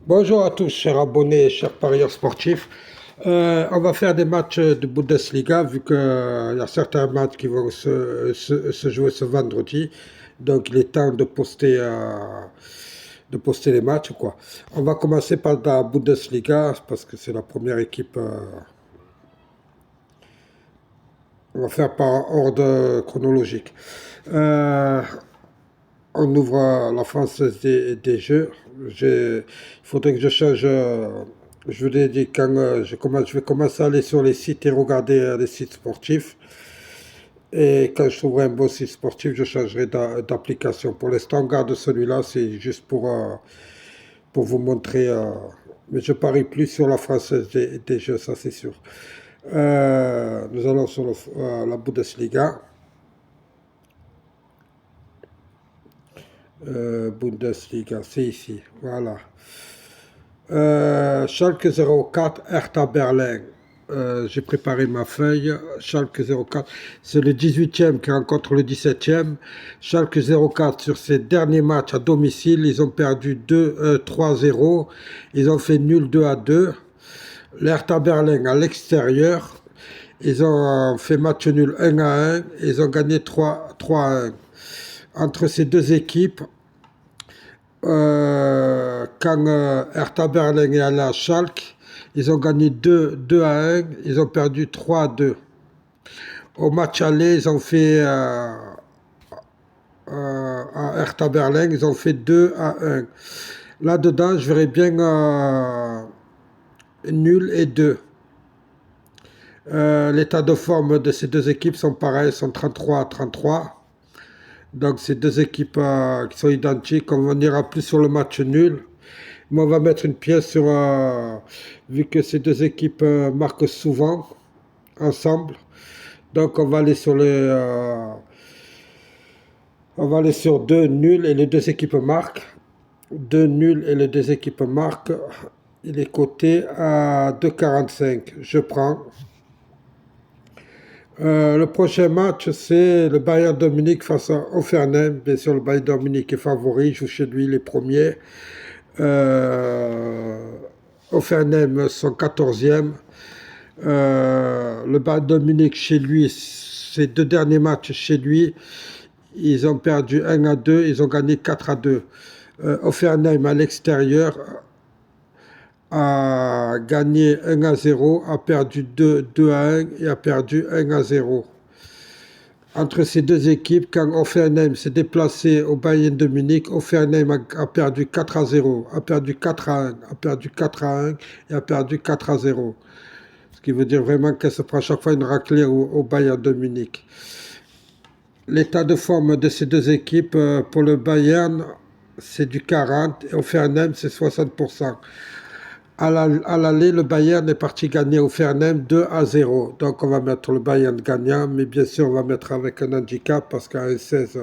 Bonjour à tous, chers abonnés et chers parieurs sportifs. On va faire des matchs de Bundesliga vu qu'il y a certains matchs qui vont se jouer ce vendredi. Donc il est temps de poster les matchs, quoi. On va commencer par la Bundesliga parce que c'est la première équipe. On va faire par ordre chronologique. Euh, on ouvre la française des jeux. Il faudrait que je change. Je vous ai dit quand je vais commencer à aller sur les sites et regarder les sites sportifs. Et quand je trouverai un bon site sportif, je changerai d'application. Pour l'instant, on garde celui-là, c'est juste pour vous montrer. Mais je parie plus sur la française des jeux, ça c'est sûr. Nous allons sur la Bundesliga. Bundesliga, c'est ici, voilà. Schalke 04, Hertha Berlin. J'ai préparé ma feuille. Schalke 04, c'est le 18e qui rencontre le 17e. Schalke 04, sur ses derniers matchs à domicile, ils ont perdu 3-0. Ils ont fait nul 2-2. L'Hertha Berlin à l'extérieur, ils ont fait match nul 1-1. Ils ont gagné 3-1. Entre ces deux équipes, quand Hertha Berlin est allé à Schalke, ils ont gagné 2-1, ils ont perdu 3-2. Au match aller, ils ont fait à Hertha Berlin, ils ont fait 2-1. Là-dedans, je verrais bien nul et 2. L'état de forme de ces deux équipes sont pareils, sont 33-33. Donc c'est deux équipes qui sont identiques. On ira plus sur le match nul. Mais on va mettre une pièce sur... vu que ces deux équipes marquent souvent ensemble. Donc on va aller sur deux nuls et les deux équipes marquent. Deux nuls et les deux équipes marquent. Il est coté à 2,45. Je prends. Le prochain match, c'est le Bayern de Munich face à Hoffenheim. Bien sûr, le Bayern de Munich est favori, joue chez lui les premiers. Hoffenheim sont 14e. Le Bayern de Munich chez lui, ses deux derniers matchs chez lui, ils ont perdu 1-2, ils ont gagné 4-2. Hoffenheim à l'extérieur a gagné 1-0, a perdu 2-1 et a perdu 1-0. Entre ces deux équipes, quand Hoffenheim s'est déplacé au Bayern de Munich, Hoffenheim a perdu 4-0, a perdu 4-1, a perdu 4-1 et a perdu 4-0. Ce qui veut dire vraiment qu'elle se prend chaque fois une raclée au Bayern de Munich. L'état de forme de ces deux équipes, pour le Bayern, c'est du 40 et Hoffenheim, c'est 60%. À l'aller, le Bayern est parti gagner au Hoffenheim 2-0. Donc on va mettre le Bayern gagnant, mais bien sûr on va mettre avec un handicap parce qu'à 1,16,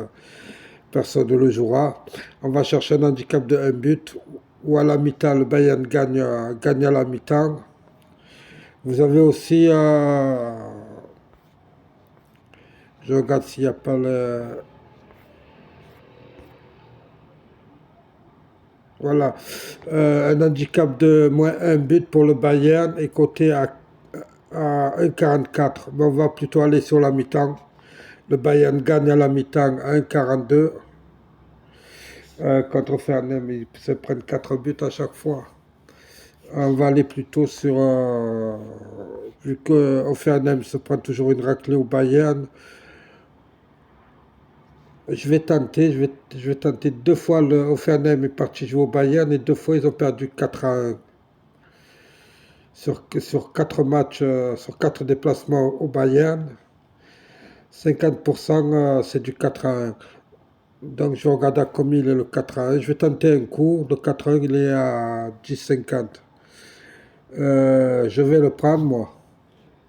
personne ne le jouera. On va chercher un handicap de 1 but ou à la mi-temps, le Bayern gagne à la mi-temps. Vous avez aussi, je regarde s'il n'y a pas le... Voilà, un handicap de moins 1 but pour le Bayern est coté à 1,44. Mais on va plutôt aller sur la mi-temps. Le Bayern gagne à la mi-temps à 1,42. Contre Hoffenheim, ils se prennent 4 buts à chaque fois. On va aller plutôt sur... vu que Hoffenheim se prend toujours une raclée au Bayern, je vais tenter deux fois. Le Hoffenheim est parti jouer au Bayern et deux fois ils ont perdu 4-1. Sur 4 matchs, sur 4 déplacements au Bayern, 50% c'est du 4-1. Donc je regarde à combien il est le 4-1. Je vais tenter un coup. Le 4-1 il est à 10,50. Je vais le prendre moi,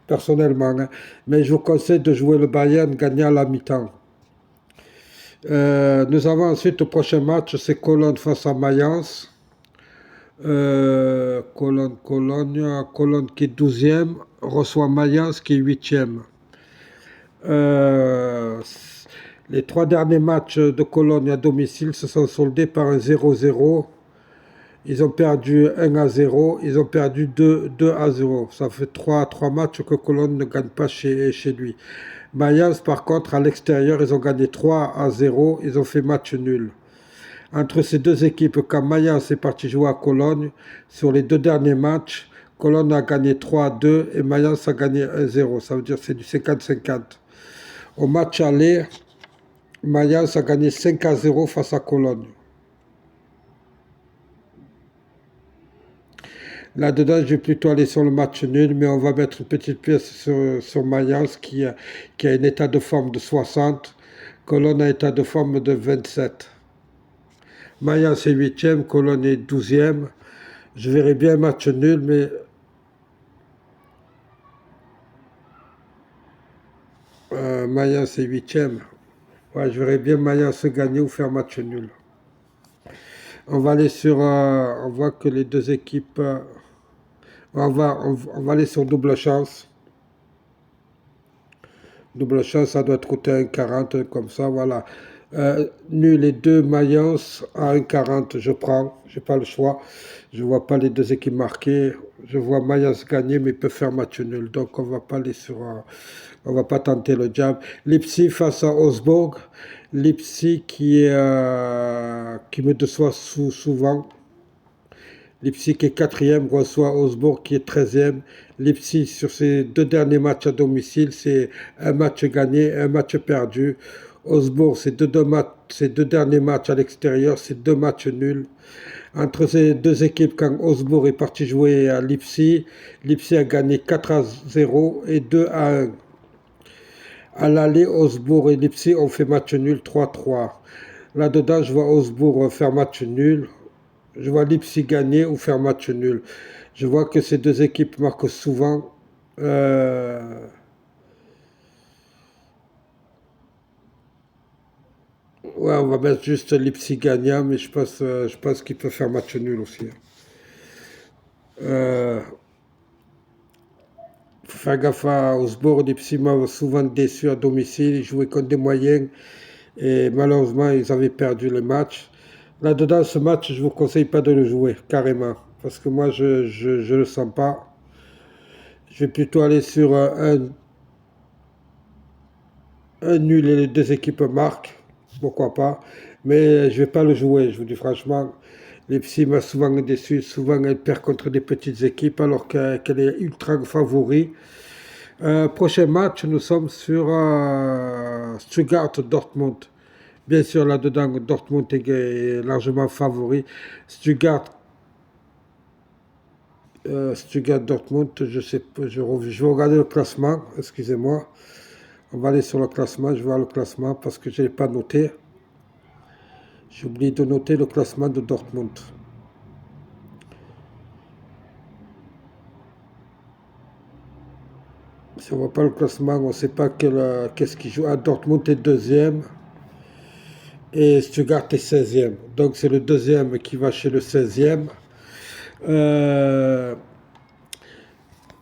personnellement. Hein. Mais je vous conseille de jouer le Bayern gagnant à la mi-temps. Nous avons ensuite le prochain match, c'est Cologne face à Mayence. Cologne qui est 12e, reçoit Mayence qui est 8e. Les 3 derniers matchs de Cologne à domicile se sont soldés par un 0-0. Ils ont perdu 1-0, ils ont perdu 2-0. Ça fait 3 matchs que Cologne ne gagne pas chez lui. Mayence, par contre, à l'extérieur, ils ont gagné 3-0, ils ont fait match nul. Entre ces deux équipes, quand Mayence est parti jouer à Cologne, sur les 2 derniers matchs, Cologne a gagné 3-2 et Mayence a gagné 1-0. Ça veut dire que c'est du 50-50. Au match aller, Mayence a gagné 5-0 face à Cologne. Là-dedans, je vais plutôt aller sur le match nul, mais on va mettre une petite pièce sur Mayence qui a un état de forme de 60. Cologne a un état de forme de 27. Mayence est 8e, Cologne est 12e. Je verrais bien un match nul, mais Mayence est 8e. Ouais, je verrais bien Mayence gagner ou faire match nul. On va aller sur. On voit que les deux équipes. On va aller sur double chance. Double chance, ça doit te coûter 1,40 comme ça, voilà. Nul et 2 Mayence à 1,40, je prends, j'ai pas le choix. Je vois pas les deux équipes marquer. Je vois Mayence gagner, mais il peut faire match nul. Donc on va pas aller sur, on va pas tenter le diable. Leipzig face à Augsbourg. Leipzig qui me déçoit souvent. Leipzig est 4e, reçoit Augsbourg qui est 13e. Leipzig, sur ses 2 derniers matchs à domicile, c'est un match gagné, un match perdu. Augsbourg, ses deux derniers matchs à l'extérieur, c'est 2 matchs nuls. Entre ces deux équipes, quand Augsbourg est parti jouer à Leipzig, Leipzig a gagné 4-0 et 2-1. À l'aller, Augsbourg et Leipzig ont fait match nul 3-3. Là-dedans, je vois Augsbourg faire match nul. Je vois Leipzig gagner ou faire match nul. Je vois que ces deux équipes marquent souvent. Ouais, on va mettre juste Leipzig gagnant, mais je pense qu'il peut faire match nul aussi. Faut faire gaffe à Augsbourg. Leipzig m'a souvent déçu à domicile. Ils jouaient contre des moyens et malheureusement, ils avaient perdu le match. Là-dedans, ce match, je ne vous conseille pas de le jouer, carrément. Parce que moi, je le sens pas. Je vais plutôt aller sur un nul et les deux équipes marquent, pourquoi pas. Mais je vais pas le jouer, je vous dis franchement. Leipzig m'a souvent déçu, souvent elle perd contre des petites équipes alors qu'elle est ultra favori. Prochain match, nous sommes sur Stuttgart-Dortmund. Bien sûr, là-dedans, Dortmund est largement favori. Stuttgart, Stuttgart-Dortmund, je sais pas, je vais regarder le classement, excusez-moi. On va aller sur le classement, je vais voir le classement parce que je ne l'ai pas noté. J'ai oublié de noter le classement de Dortmund. Si on ne voit pas le classement, on ne sait pas qu'est-ce qui joue. Ah, Dortmund est 2e et Stuttgart est 16e. Donc c'est le 2e qui va chez le 16e.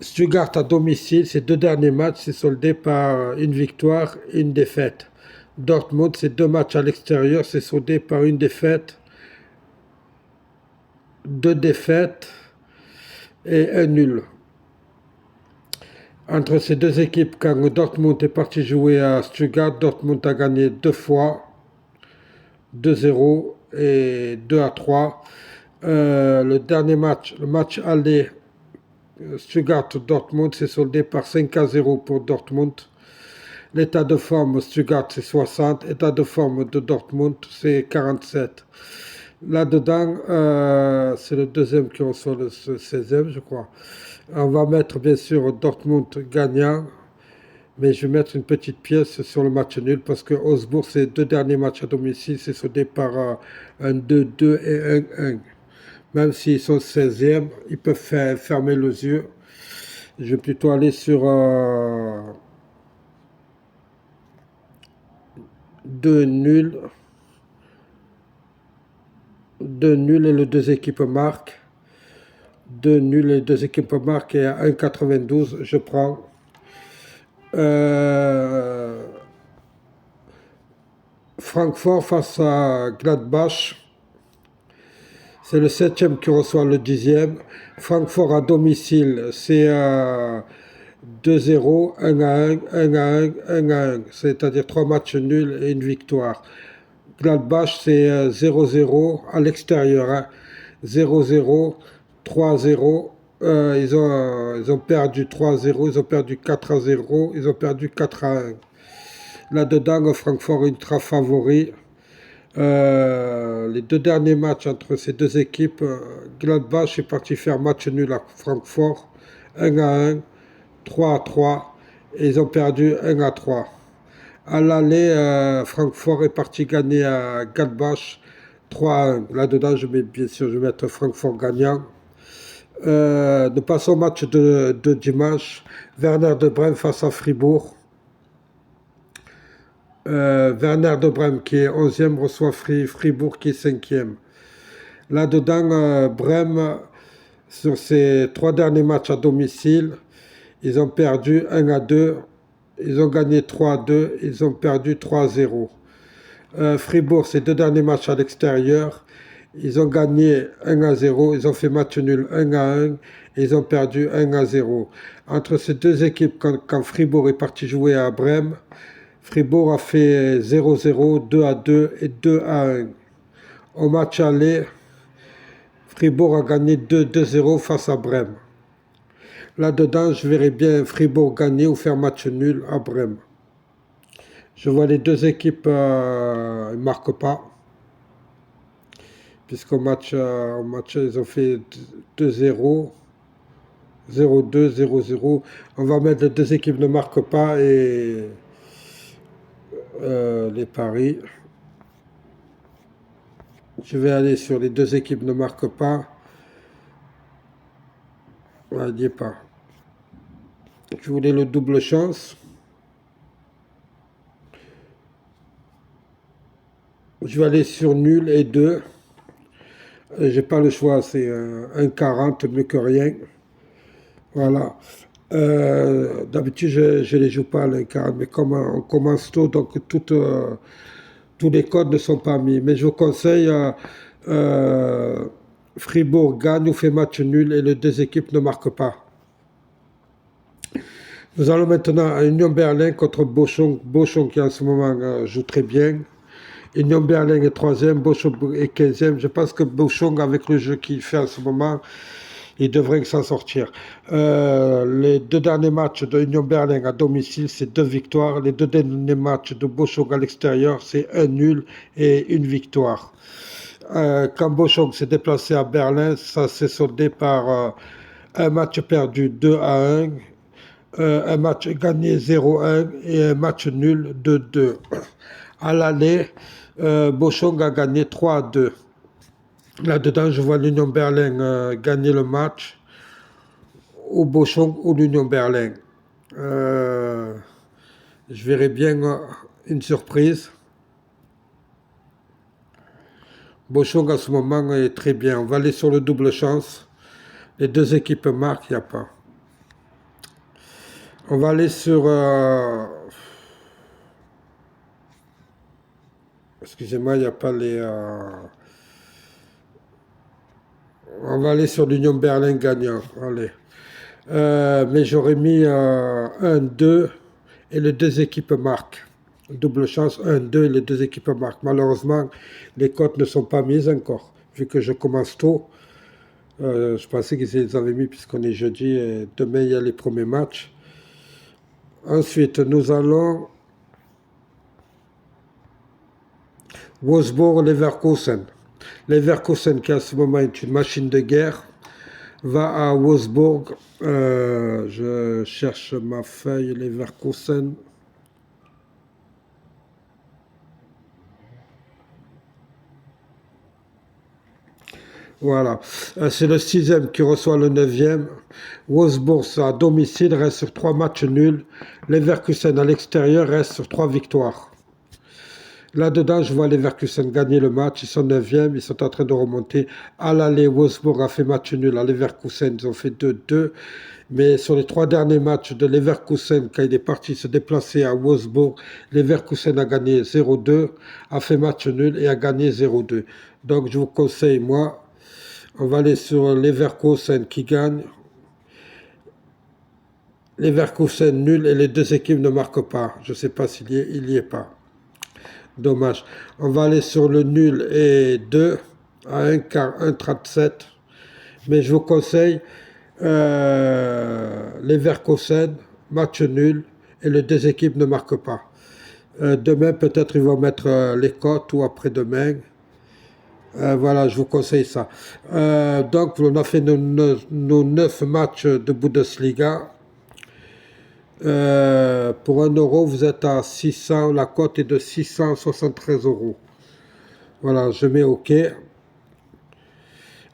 Stuttgart à domicile, ses 2 derniers matchs, c'est soldé par une victoire et une défaite. Dortmund, ses 2 matchs à l'extérieur, c'est soldé par une défaite, 2 défaites et un nul. Entre ces deux équipes, quand Dortmund est parti jouer à Stuttgart, Dortmund a gagné 2 fois, 2-0 et 2-3. Le dernier match, le match aller, Stuttgart-Dortmund, s'est soldé par 5-0 pour Dortmund. L'état de forme, Stuttgart, c'est 60. L'état de forme de Dortmund, c'est 47. Là-dedans, c'est le deuxième qui reçoit le 16e, je crois. On va mettre bien sûr Dortmund gagnant, mais je vais mettre une petite pièce sur le match nul parce que Augsbourg, ses 2 derniers matchs à domicile, c'est soldé par un 2-2 et un 1. Même s'ils sont 16e, ils peuvent fermer les yeux. Je vais plutôt aller sur 2 nuls. 2 nuls et les deux équipes marquent. 2 nuls et les deux équipes marquent et à 1,92, je prends. Francfort face à Gladbach. C'est le 7e qui reçoit le 10e. Francfort à domicile, c'est 2-0, 1-1, 1-1, 1-1. C'est-à-dire 3 matchs nuls et une victoire. Gladbach, c'est 0-0 à l'extérieur. Hein. 0-0, 3-0. Ils ont perdu 3-0, ils ont perdu 4-0, ils ont perdu 4-1. Là-dedans, Francfort ultra favori. Les deux derniers matchs entre ces deux équipes, Gladbach est parti faire match nul à Francfort, 1-1, 3-3, et ils ont perdu 1-3. À l'aller, Francfort est parti gagner à Gladbach 3-1. Là-dedans, bien sûr, je vais mettre Francfort gagnant. Nous passons au match de dimanche. Werder de Brême face à Fribourg. Werder de Brême qui est 11e reçoit Fribourg qui est 5e. Là-dedans, Brême, sur ses 3 derniers matchs à domicile, ils ont perdu 1-2, ils ont gagné 3-2, ils ont perdu 3-0. Fribourg, ces 2 derniers matchs à l'extérieur, ils ont gagné 1-0, ils ont fait match nul 1-1, et ils ont perdu 1-0. Entre ces deux équipes, quand Fribourg est parti jouer à Brême, Fribourg a fait 0-0, 2-2 et 2-1. Au match aller, Fribourg a gagné 2-0 face à Brême. Là-dedans, je verrais bien Fribourg gagner ou faire match nul à Brême. Je vois les deux équipes ne marquent pas. Puisqu'au match, ils ont fait 2-0, 0-2, 0-0. On va mettre les deux équipes ne marquent pas et les paris. Je vais aller sur les deux équipes ne marquent pas. Ouais, n'y est pas. Je voulais le double chance. Je vais aller sur nul et 2. J'ai pas le choix, c'est 1,40, mieux que rien. Voilà. D'habitude, je les joue pas à 1,40, mais comme on commence tôt, donc tous les codes ne sont pas mis. Mais je vous conseille, Fribourg gagne ou fait match nul et les deux équipes ne marquent pas. Nous allons maintenant à Union Berlin contre Bochum. Bochum qui en ce moment joue très bien. Union Berlin est 3e, Bochum est 15e. Je pense que Bochum, avec le jeu qu'il fait en ce moment, il devrait s'en sortir. Les 2 derniers matchs de Union Berlin à domicile, c'est 2 victoires. Les 2 derniers matchs de Bochum à l'extérieur, c'est 1 nul et 1 victoire. Quand Bochum s'est déplacé à Berlin, ça s'est soldé par un match perdu 2-1, un match gagné 0-1 et un match nul 2-2. À l'aller, Bochum a gagné 3-2. Là-dedans, je vois l'Union Berlin gagner le match, ou Bochum ou l'Union Berlin. Je verrais bien une surprise. Bochum en ce moment est très bien. On va aller sur le double chance. Les deux équipes marquent, il n'y a pas. On va aller sur... excusez-moi, il n'y a pas les... on va aller sur l'Union Berlin gagnant. Allez. Mais j'aurais mis 1-2 et les deux équipes marquent. Double chance, 1-2 et les deux équipes marquent. Malheureusement, les cotes ne sont pas mises encore. Vu que je commence tôt, je pensais qu'ils les avaient mis puisqu'on est jeudi et demain il y a les premiers matchs. Ensuite, nous allons Wolfsburg-Leverkusen. Leverkusen, qui à ce moment est une machine de guerre, va à Wolfsburg. Je cherche ma feuille Leverkusen. Voilà. C'est le 6e qui reçoit le 9e. Wolfsburg à domicile reste sur 3 matchs nuls. Leverkusen à l'extérieur reste sur 3 victoires. Là-dedans, je vois Leverkusen gagner le match. Ils sont 9e, ils sont en train de remonter. À l'aller, Wolfsburg a fait match nul. À Leverkusen, ils ont fait 2-2. Mais sur les 3 derniers matchs de Leverkusen, quand il est parti se déplacer à Wolfsburg, Leverkusen a gagné 0-2, a fait match nul et a gagné 0-2. Donc je vous conseille, moi, On va aller sur Leverkusen qui gagne. Leverkusen nul et les deux équipes ne marquent pas. Je ne sais pas s'il y est pas. Dommage. On va aller sur le nul et 2 à 1,37. Mais je vous conseille Leverkusen, match nul et les deux équipes ne marquent pas. Demain, peut-être ils vont mettre les cotes ou après-demain. Voilà, je vous conseille ça. Donc, on a fait nos 9 matchs de Bundesliga. Pour 1 euro, vous êtes à 600, la cote est de 673 euros. Voilà, je mets OK.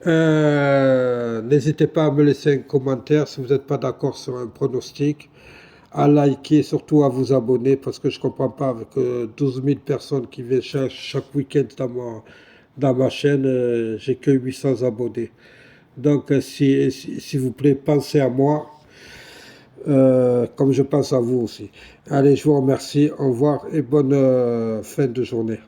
N'hésitez pas à me laisser un commentaire si vous n'êtes pas d'accord sur un pronostic, à liker, surtout à vous abonner, parce que je ne comprends pas avec 12 000 personnes qui viennent chaque week-end dans ma chaîne, j'ai que 800 abonnés. Donc, s'il vous plaît, pensez à moi, comme je pense à vous aussi. Allez, je vous remercie, au revoir et bonne fin de journée.